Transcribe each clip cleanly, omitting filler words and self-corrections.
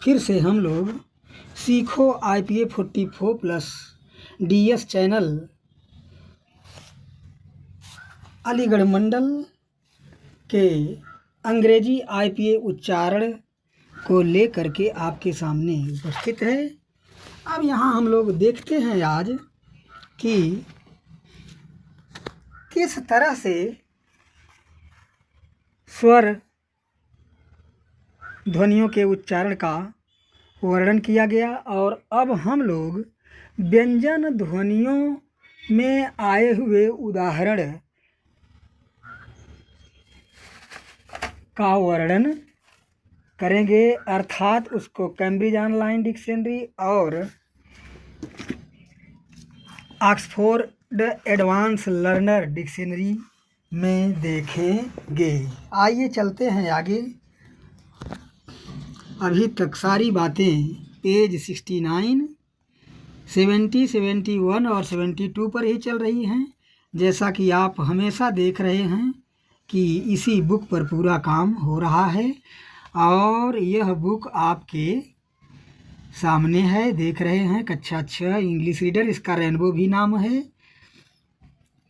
फिर से हम लोग सीखो IPA 44+ DS चैनल अलीगढ़ मंडल के अंग्रेजी IPA उच्चारण को लेकर के आपके सामने उपस्थित है। अब यहाँ हम लोग देखते हैं आज कि किस तरह से स्वर ध्वनियों के उच्चारण का वर्णन किया गया, और अब हम लोग व्यंजन ध्वनियों में आए हुए उदाहरण का वर्णन करेंगे, अर्थात उसको कैम्ब्रिज ऑनलाइन डिक्शनरी और ऑक्सफोर्ड एडवांस लर्नर डिक्शनरी में देखेंगे। आइए चलते हैं आगे। अभी तक सारी बातें पेज 69, 70, 71 और 72 पर ही चल रही हैं। जैसा कि आप हमेशा देख रहे हैं कि इसी बुक पर पूरा काम हो रहा है, और यह बुक आपके सामने है, देख रहे हैं। कक्षा 6 इंग्लिश रीडर, इसका रेनबो भी नाम है।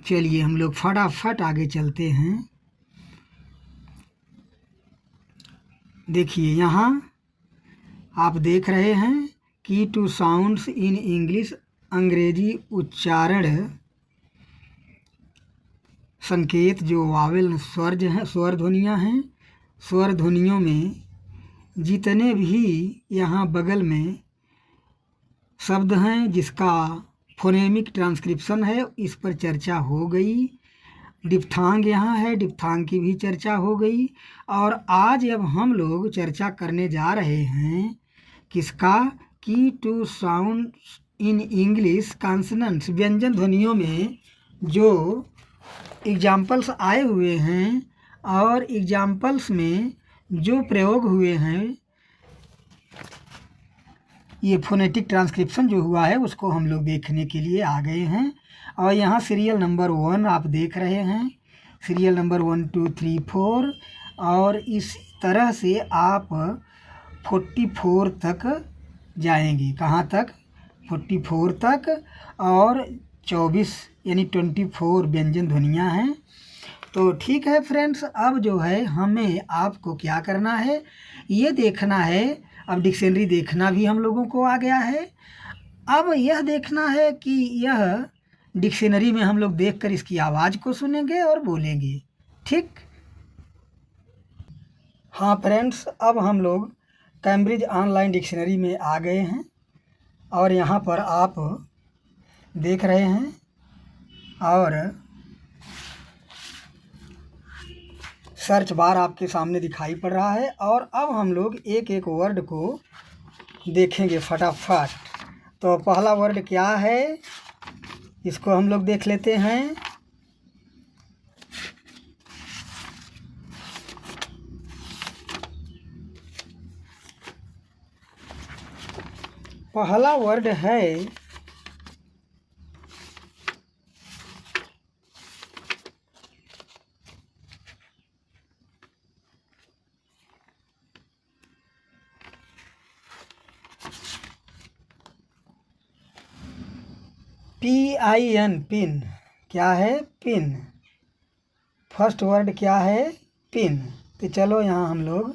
चलिए हम लोग फटाफट आगे चलते हैं। देखिए यहाँ आप देख रहे हैं की टू साउंड्स इन इंग्लिश, अंग्रेजी उच्चारण संकेत जो वावेल स्वर ध्वनियाँ हैं, स्वर ध्वनियों में जितने भी यहाँ बगल में शब्द हैं जिसका फोनेमिक ट्रांसक्रिप्शन है, इस पर चर्चा हो गई। डिप्थांग यहाँ है, डिप्थांग की भी चर्चा हो गई। और आज अब हम लोग चर्चा करने जा रहे हैं किसका, की two sound in English consonants, व्यंजन ध्वनियों में जो एग्जाम्पल्स आए हुए हैं और एग्जाम्पल्स में जो प्रयोग हुए हैं, ये फोनेटिक ट्रांसक्रिप्शन जो हुआ है उसको हम लोग देखने के लिए आ गए हैं। और यहाँ सीरियल नंबर 1 आप देख रहे हैं, सीरियल नंबर 1, 2, 3, 4, और इसी तरह से आप 44 तक जाएंगे। कहाँ तक? 44 तक, और 24 यानी 24 व्यंजन ध्वनियाँ हैं। तो ठीक है फ्रेंड्स, अब जो है हमें आपको क्या करना है, ये देखना है। अब डिक्शनरी देखना भी हम लोगों को आ गया है। अब यह देखना है कि यह डिक्शनरी में हम लोग देखकर इसकी आवाज़ को सुनेंगे और बोलेंगे। ठीक? हाँ फ्रेंड्स, अब हम लोग कैम्ब्रिज ऑनलाइन डिक्शनरी में आ गए हैं, और यहाँ पर आप देख रहे हैं, और सर्च बार आपके सामने दिखाई पड़ रहा है। और अब हम लोग एक एक वर्ड को देखेंगे फटाफट। तो पहला वर्ड क्या है, इसको हम लोग देख लेते हैं। पहला वर्ड है PIN, पिन। क्या है? पिन। फर्स्ट वर्ड क्या है? पिन। तो चलो यहाँ हम लोग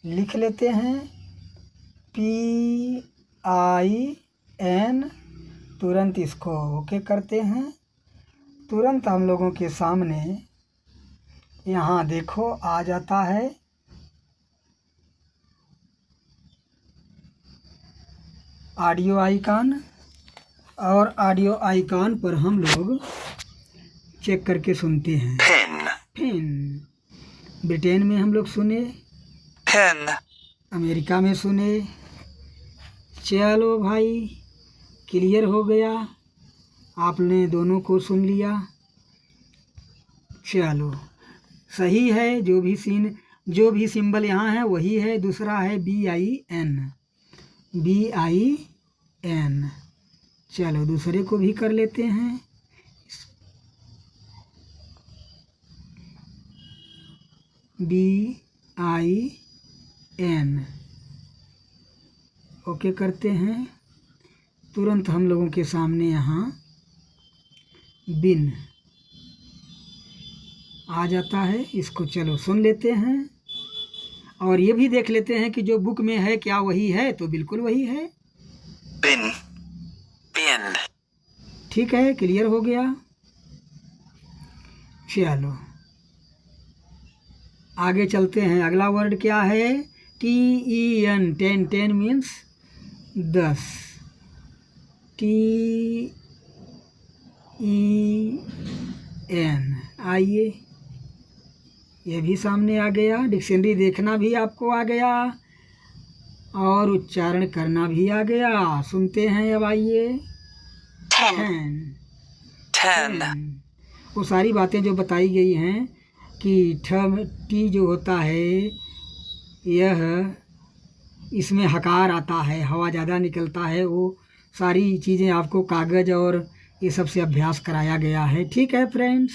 लिख लेते हैं PIN, तुरंत इसको ओके करते हैं। तुरंत हम लोगों के सामने यहाँ देखो आ जाता है ऑडियो आइकॉन, और ऑडियो आइकॉन पर हम लोग चेक करके सुनते हैं। पेन। ब्रिटेन में हम लोग सुने, पेन। अमेरिका में सुने। चलो भाई, क्लियर हो गया, आपने दोनों को सुन लिया। चलो सही है, जो भी सिंबल यहाँ है वही है। दूसरा है BIN। चलो दूसरे को भी कर लेते हैं। BIN। ओके करते हैं। तुरंत हम लोगों के सामने यहाँ बिन आ जाता है। इसको चलो सुन लेते हैं और ये भी देख लेते हैं कि जो बुक में है क्या वही है, तो बिल्कुल वही है। bin, bin, ठीक है, क्लियर हो गया। चलो आगे चलते हैं। अगला वर्ड क्या है? TEN, 10, 10 means 10। TEN, आइए ये भी सामने आ गया। डिक्शनरी देखना भी आपको आ गया और उच्चारण करना भी आ गया। सुनते हैं अब, आइए। 10, 10, वो सारी बातें जो बताई गई हैं कि टी जो होता है यह इसमें हकार आता है, हवा ज़्यादा निकलता है, वो सारी चीज़ें आपको कागज़ और ये सब से अभ्यास कराया गया है। ठीक है फ्रेंड्स,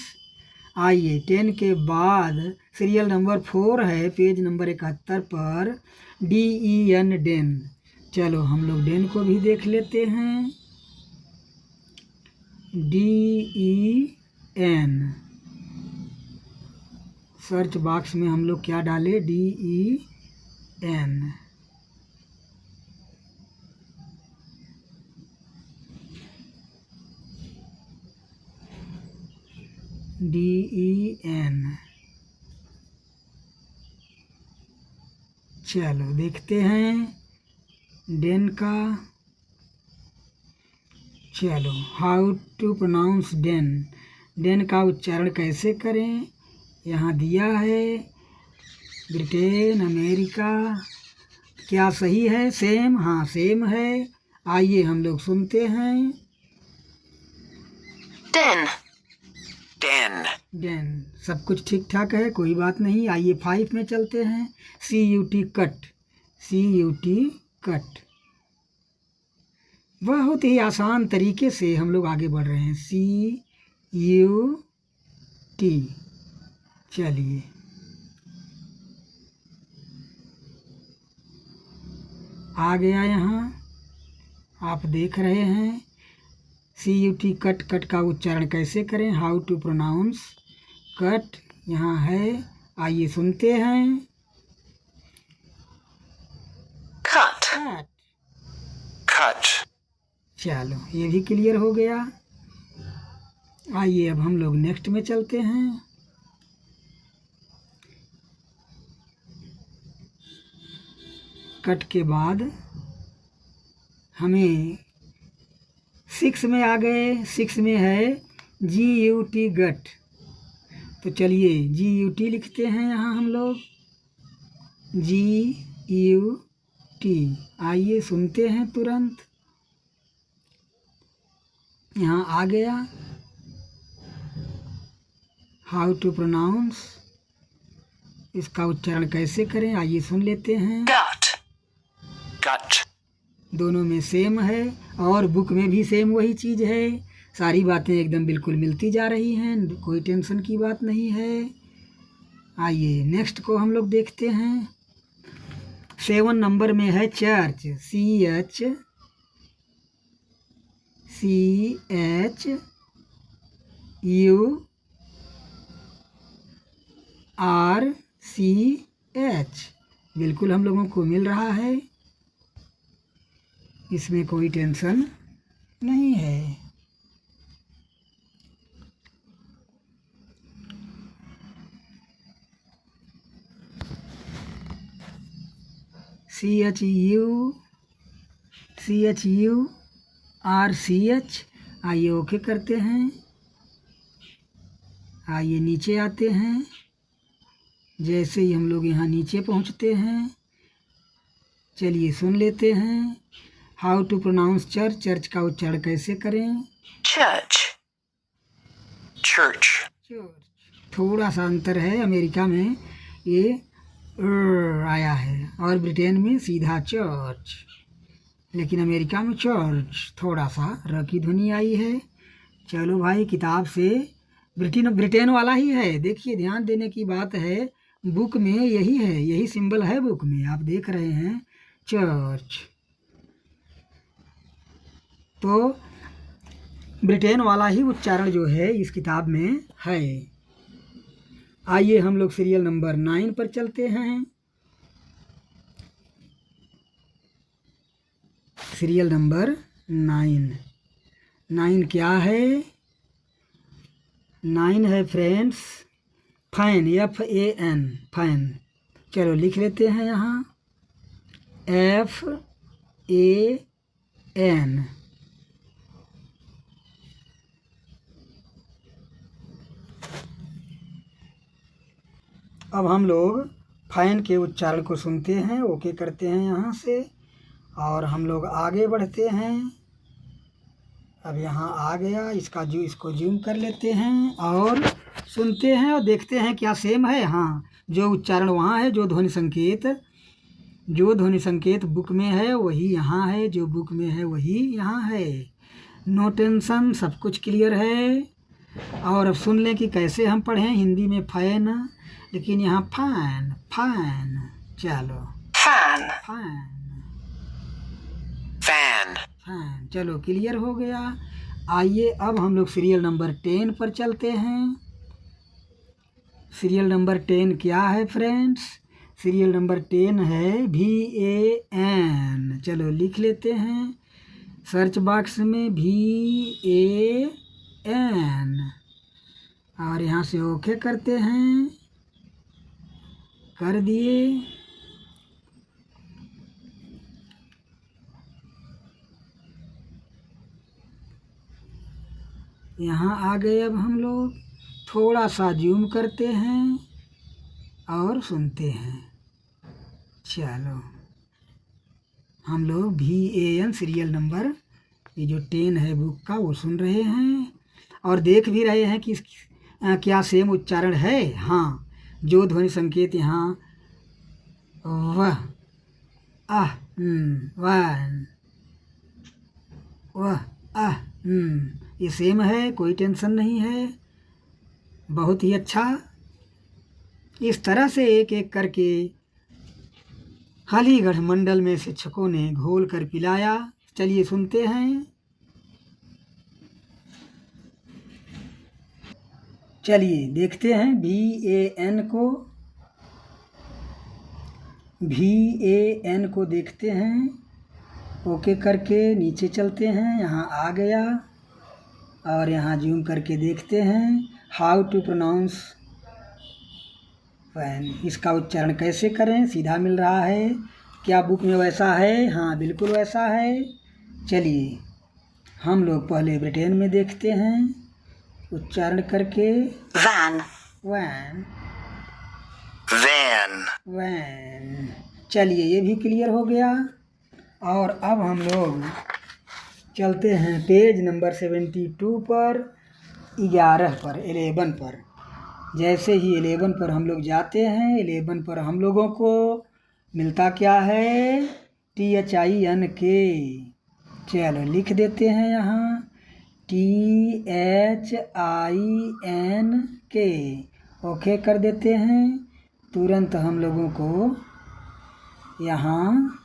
आइए 10 के बाद सीरियल नंबर 4 है, पेज नंबर 71 पर DEN, डेन। चलो हम लोग डेन को भी देख लेते हैं। DEN, सर्च बॉक्स में हम लोग क्या डालें? DEN। DEN, चलो देखते हैं डेन का। चलो, how to pronounce den, den का उच्चारण कैसे करें यहाँ दिया है। ब्रिटेन, अमेरिका, क्या सही है? सेम, हाँ सेम है। आइए हम लोग सुनते हैं। den, den, डेन, सब कुछ ठीक ठाक है, कोई बात नहीं। आइए 5 में चलते हैं। CUT, cut, CUT, cut. बहुत ही आसान तरीके से हम लोग आगे बढ़ रहे हैं। CUT, चलिए आ गया यहाँ, आप देख रहे हैं। CUT, कट, कट का उच्चारण कैसे करें? हाउ टू प्रोनाउंस कट यहाँ है। आइए सुनते हैं। cut, कट, cut, चलो ये भी क्लियर हो गया। आइए अब हम लोग नेक्स्ट में चलते हैं। कट के बाद हमें 6 में आ गए। 6 में है GUT, गट। तो चलिए GUT लिखते हैं यहाँ हम लोग, GUT। आइए सुनते हैं तुरंत, यहाँ आ गया। हाउ टू प्रोनाउंस, इसका उच्चारण कैसे करें? आइए सुन लेते हैं। gut, gut, दोनों में सेम है और बुक में भी सेम वही चीज़ है। सारी बातें एकदम बिल्कुल मिलती जा रही हैं, कोई टेंशन की बात नहीं है। आइए नेक्स्ट को हम लोग देखते हैं। 7 नंबर में है चर्च, CHURCH, बिल्कुल हम लोगों को मिल रहा है, इसमें कोई टेंशन नहीं है। CHURCH, आइए ओके करते हैं। आइए नीचे आते हैं। जैसे ही हम लोग यहाँ नीचे पहुँचते हैं, चलिए सुन लेते हैं। How to pronounce church, church का उच्चारण कैसे करें? church, church, church. थोड़ा सा अंतर है, अमेरिका में ये आया है और ब्रिटेन में सीधा चर्च, लेकिन अमेरिका में चर्च थोड़ा सा र की ध्वनि आई है। चलो भाई, किताब से ब्रिटेन वाला ही है। देखिए ध्यान देने की बात है, बुक में यही है, यही सिंबल है बुक में, आप देख रहे हैं चर्च। तो ब्रिटेन वाला ही उच्चारण जो है इस किताब में है। आइए हम लोग सीरियल नंबर 9 पर चलते हैं। सीरियल नंबर 9 क्या है? 9 है फ्रेंड्स फैन, FAN, फैन। चलो लिख लेते हैं यहाँ FAN। अब हम लोग फैन के उच्चारण को सुनते हैं, ओके करते हैं यहाँ से, और हम लोग आगे बढ़ते हैं। अब यहाँ आ गया, इसको जूम कर लेते हैं और सुनते हैं और देखते हैं क्या सेम है। हाँ, जो उच्चारण वहाँ है, जो ध्वनि संकेत बुक में है वही यहाँ है, जो बुक में है वही यहाँ है। नो टेंशन, सब कुछ क्लियर है। और अब सुन लें कि कैसे हम पढ़ें। हिंदी में फैन, लेकिन यहाँ फैन। चलो fan, फैन। चलो क्लियर हो गया। आइए अब हम लोग सीरियल नंबर 10 पर चलते हैं। सीरियल नंबर 10 क्या है फ्रेंड्स? सीरियल नंबर 10 है VAN। चलो लिख लेते हैं सर्च बॉक्स में VAN, और यहाँ से ओके करते हैं। कर दिए। यहाँ आ गए। अब हम लोग थोड़ा सा जूम करते हैं और सुनते हैं। चलो हम लोग VAN सीरियल नंबर ये जो 10 है बुक का वो सुन रहे हैं और देख भी रहे हैं कि क्या सेम उच्चारण है। हाँ, जो ध्वनि संकेत यहाँ वह ये सेम है, कोई टेंशन नहीं है। बहुत ही अच्छा। इस तरह से एक एक करके हालीगढ़ मंडल में शिक्षकों ने घोल कर पिलाया। चलिए सुनते हैं। चलिए देखते हैं VAN को देखते हैं। ओके करके नीचे चलते हैं। यहाँ आ गया और यहाँ जूम करके देखते हैं हाउ टू प्रोनाउंस फैन। इसका उच्चारण कैसे करें? सीधा मिल रहा है। क्या बुक में वैसा है? हाँ, बिल्कुल वैसा है। चलिए हम लोग पहले ब्रिटेन में देखते हैं उच्चारण करके। van, van. चलिए ये भी क्लियर हो गया। और अब हम लोग चलते हैं पेज नंबर 72 पर, 11 पर। जैसे ही 11 पर हम लोग जाते हैं, 11 पर हम लोगों को मिलता क्या है? THINK। चलो लिख देते हैं यहाँ THINK। ओके कर देते हैं। तुरंत हम लोगों को यहाँ।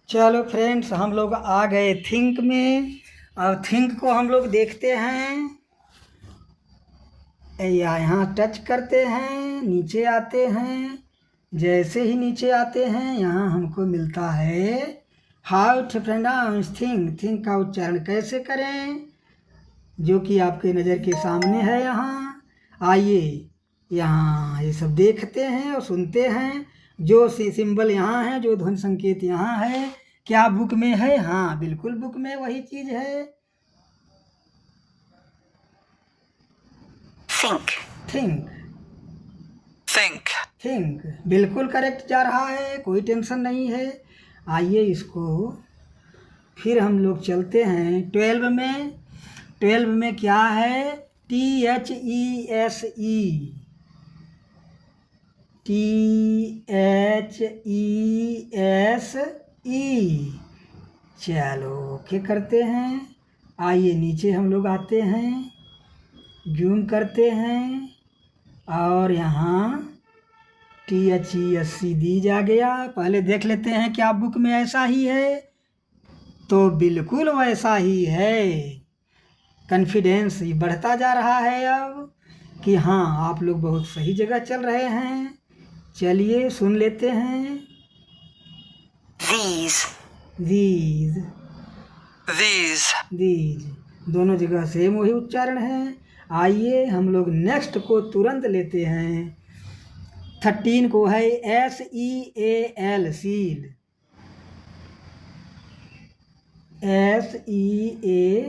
चलो फ्रेंड्स हम लोग आ गए थिंक में। और थिंक को हम लोग देखते हैं। यहाँ टच करते हैं, नीचे आते हैं। जैसे ही नीचे आते हैं यहाँ हमको मिलता है हाउ टू प्रोनाउंस थिंक का उच्चारण कैसे करें, जो कि आपके नज़र के सामने है। यहाँ आइए, यहाँ ये सब देखते हैं और सुनते हैं। जो सिंबल यहाँ है, जो ध्वनि संकेत यहाँ है, क्या बुक में है? हाँ, बिल्कुल बुक में वही चीज़ है। थिंक बिल्कुल करेक्ट जा रहा है, कोई टेंशन नहीं है। आइए इसको फिर हम लोग चलते हैं 12 में। 12 में क्या है? THESE। चलो ओके करते हैं। आइए नीचे हम लोग आते हैं, जूम करते हैं और यहाँ THESE दी जा गया। पहले देख लेते हैं क्या बुक में ऐसा ही है। तो बिल्कुल वैसा ही है। कॉन्फिडेंस बढ़ता जा रहा है अब कि हाँ आप लोग बहुत सही जगह चल रहे हैं। चलिए सुन लेते हैं। These. these These. these दोनों जगह सेम वही उच्चारण है। आइए हम लोग नेक्स्ट को तुरंत लेते हैं। 13 को है SEAL सील। SEAL।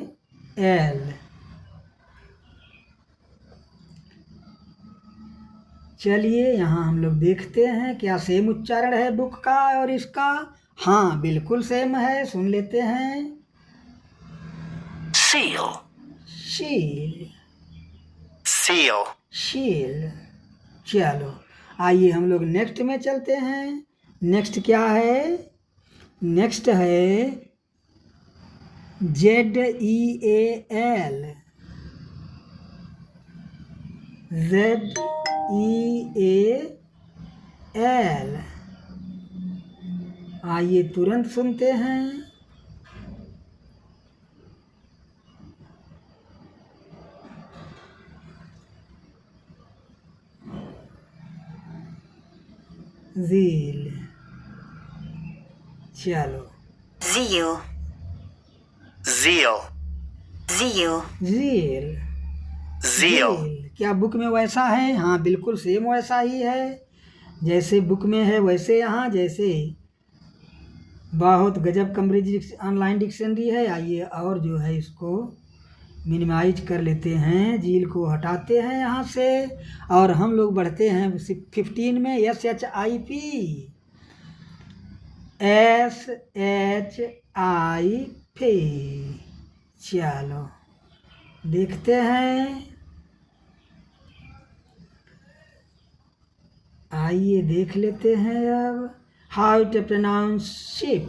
चलिए यहाँ हम लोग देखते हैं क्या सेम उच्चारण है बुक का और इसका। हाँ बिल्कुल सेम है, सुन लेते हैं। Seal. शील Seal. शील। चलो आइए हम लोग नेक्स्ट में चलते हैं। नेक्स्ट क्या है? नेक्स्ट है ZEAL। ZEAL। आइए तुरंत सुनते हैं। ज़ील। चलो Zeal. Zeal. Zeal. Zeal. Zeal. क्या बुक में वैसा है? हाँ बिल्कुल सेम वैसा ही है। जैसे बुक में है वैसे यहाँ जैसे बहुत गजब कैम्ब्रिज ऑनलाइन डिक्शनरी है। आइए और जो है इसको मिनिमाइज कर लेते हैं, झील को हटाते हैं यहाँ से और हम लोग बढ़ते हैं 15 में। SHIP चलो देखते हैं। आइए देख लेते हैं अब हाउ टू प्रोनाउंस शिप।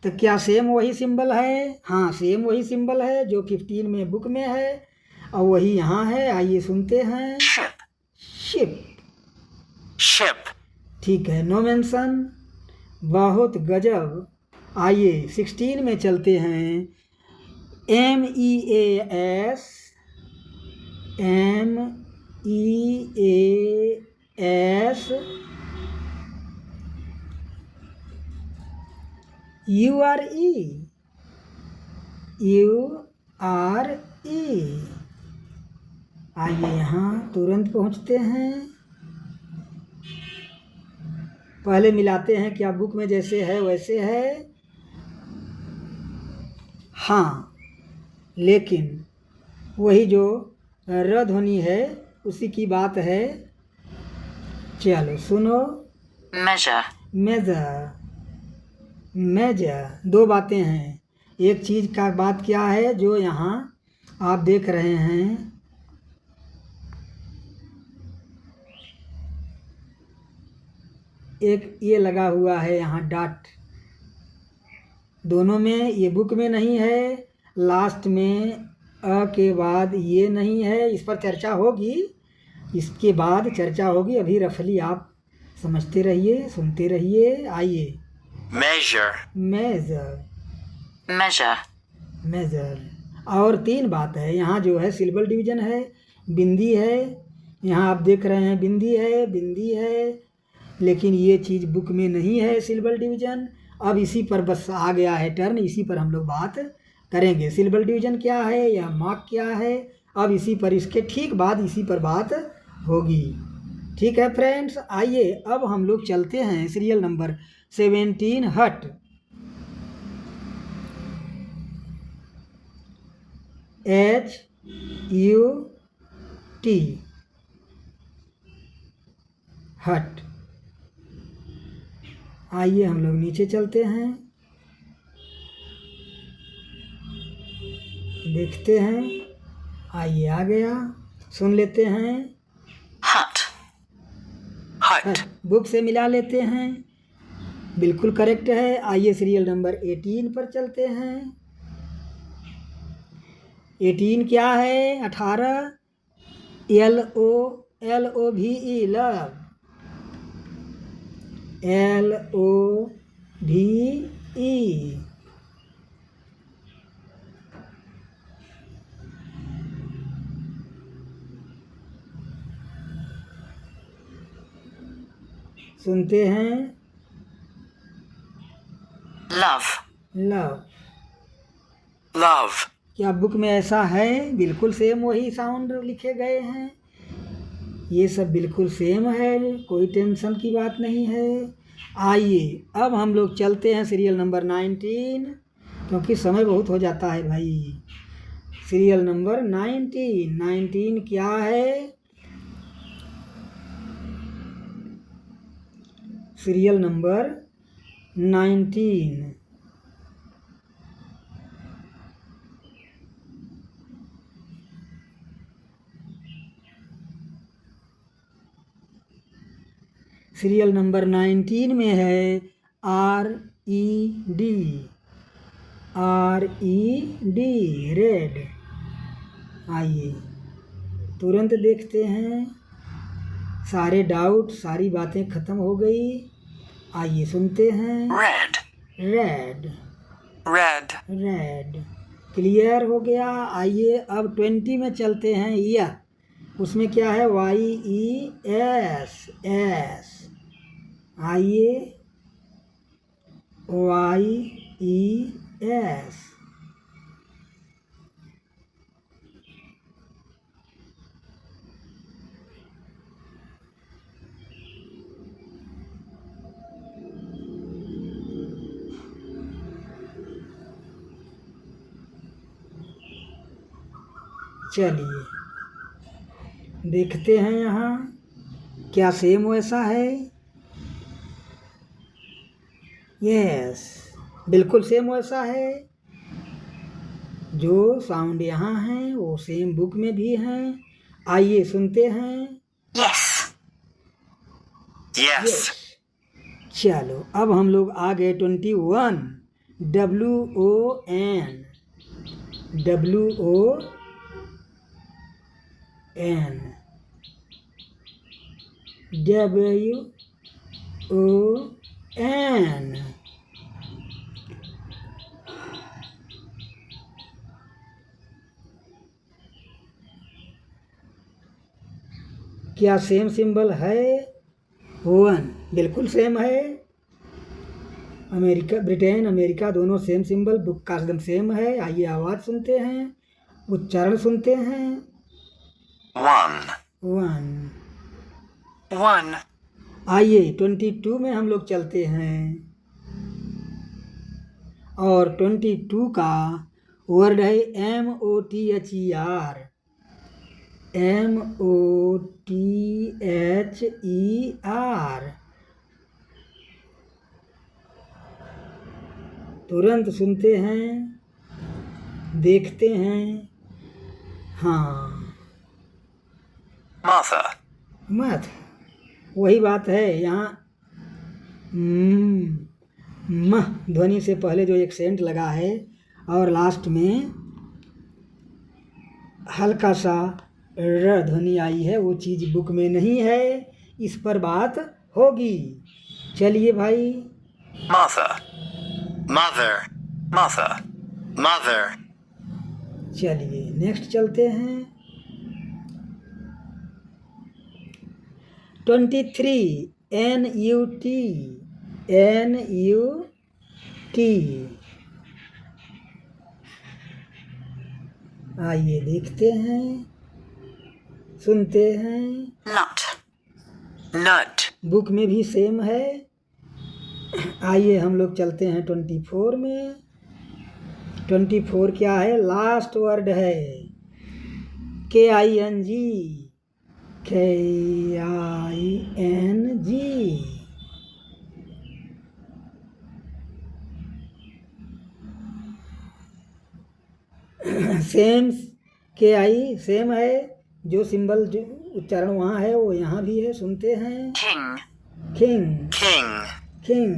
तो क्या सेम वही सिंबल है? हाँ सेम वही सिंबल है जो 15 में बुक में है और वही यहाँ है। आइए सुनते हैं। Ship. शिप। Ship. ठीक है, नो मेंशन। बहुत गजब। आइए 16 में चलते हैं। MEAS URE। आइए यहाँ तुरंत पहुँचते हैं। पहले मिलाते हैं क्या बुक में जैसे है वैसे है। हाँ लेकिन वही जो र ध्वनि है उसी की बात है। चलो सुनो। Measure. मेजर। मेजर दो बातें हैं। एक चीज़ का बात क्या है जो यहाँ आप देख रहे हैं, एक ये लगा हुआ है यहाँ डॉट। दोनों में ये बुक में नहीं है, लास्ट में अ के बाद ये नहीं है। इस पर चर्चा होगी, इसके बाद चर्चा होगी। अभी रफली आप समझते रहिए, सुनते रहिए। आइए Measure. मेजर। Measure. मेजर। और 3 बात है यहाँ जो है सिलेबल डिवीजन है, बिंदी है। यहाँ आप देख रहे हैं बिंदी है, बिंदी है, लेकिन ये चीज़ बुक में नहीं है सिलेबल डिवीजन। अब इसी पर बस आ गया है टर्न, इसी पर हम लोग बात करेंगे। सिलेबल डिवीजन क्या है या मार्क क्या है, अब इसी पर, इसके ठीक बाद इसी पर बात होगी। ठीक है फ्रेंड्स, आइए अब हम लोग चलते हैं सीरियल नंबर 17 हट। HUT हट। आइए हम लोग नीचे चलते हैं, देखते हैं। आइए आ गया, सुन लेते हैं। Hut. Hut. बुक से मिला लेते हैं, बिल्कुल करेक्ट है। आइए सीरियल नंबर 18 पर चलते हैं। 18 क्या है? 18। LOVE love. LOVE सुनते हैं love, लव। love, क्या बुक में ऐसा है? बिल्कुल सेम वही साउंड लिखे गए हैं, ये सब बिल्कुल सेम है, कोई टेंशन की बात नहीं है। आइए अब हम लोग चलते हैं सीरियल नंबर 19, क्योंकि समय बहुत हो जाता है भाई। सीरियल नंबर 19 क्या है? सीरियल नंबर 19 सीरियल नंबर 19 में है RED, रेड। आइए तुरंत देखते हैं, सारे डाउट सारी बातें ख़त्म हो गई। आइए सुनते हैं red, red, red, red. Clear हो गया। आइए अब 20 में चलते हैं। यह उसमें क्या है? YES, S. आइए YES, चलिए देखते हैं यहाँ क्या सेम वैसा है। यस, बिल्कुल सेम वैसा है, जो साउंड यहाँ है वो सेम बुक में भी है। आइए सुनते हैं। yes, yes, चलो अब हम लोग आ गए 21, WON, WON। क्या सेम सिंबल है? 1 बिल्कुल सेम है। अमेरिका, ब्रिटेन, अमेरिका दोनों सेम सिंबल, बुक का एकदम सेम है। आइए आवाज़ सुनते हैं, उच्चारण सुनते हैं। 1, 1। आइए 22 में हम लोग चलते हैं, और 22 का वर्ड है MOTHER, MOTHER। तुरंत सुनते हैं, देखते हैं। हाँ, Martha, मत वही बात है यहाँ। म ध्वनि से पहले जो एक्सेंट लगा है और लास्ट में हल्का सा र ध्वनि आई है, वो चीज़ बुक में नहीं है। इस पर बात होगी। चलिए भाई। Martha, mother, Martha, mother, चलिए नेक्स्ट चलते हैं। 23, NUT, आइए देखते हैं, सुनते हैं। nut, nut, बुक में भी सेम है। आइए हम लोग चलते हैं 24 में। 24 क्या है? लास्ट वर्ड है KING, सेम KI सेम है, जो सिंबल जो उच्चारण वहाँ है वो यहाँ भी है। सुनते हैं। king, किंग, king,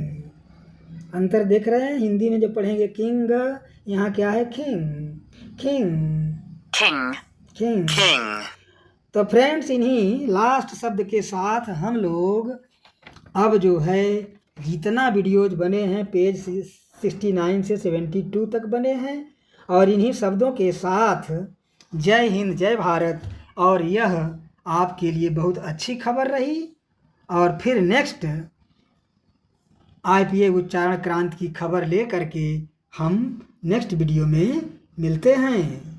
अंतर देख रहे हैं? हिंदी में जब पढ़ेंगे किंग, यहाँ क्या है? किंग। तो फ्रेंड्स, इन्हीं लास्ट शब्द के साथ हम लोग अब जो है जितना वीडियोज बने हैं पेज 69 से 72 तक बने हैं, और इन्हीं शब्दों के साथ जय हिंद, जय भारत। और यह आपके लिए बहुत अच्छी खबर रही। और फिर नेक्स्ट IPA उच्चारण क्रांति की खबर ले करके हम नेक्स्ट वीडियो में मिलते हैं।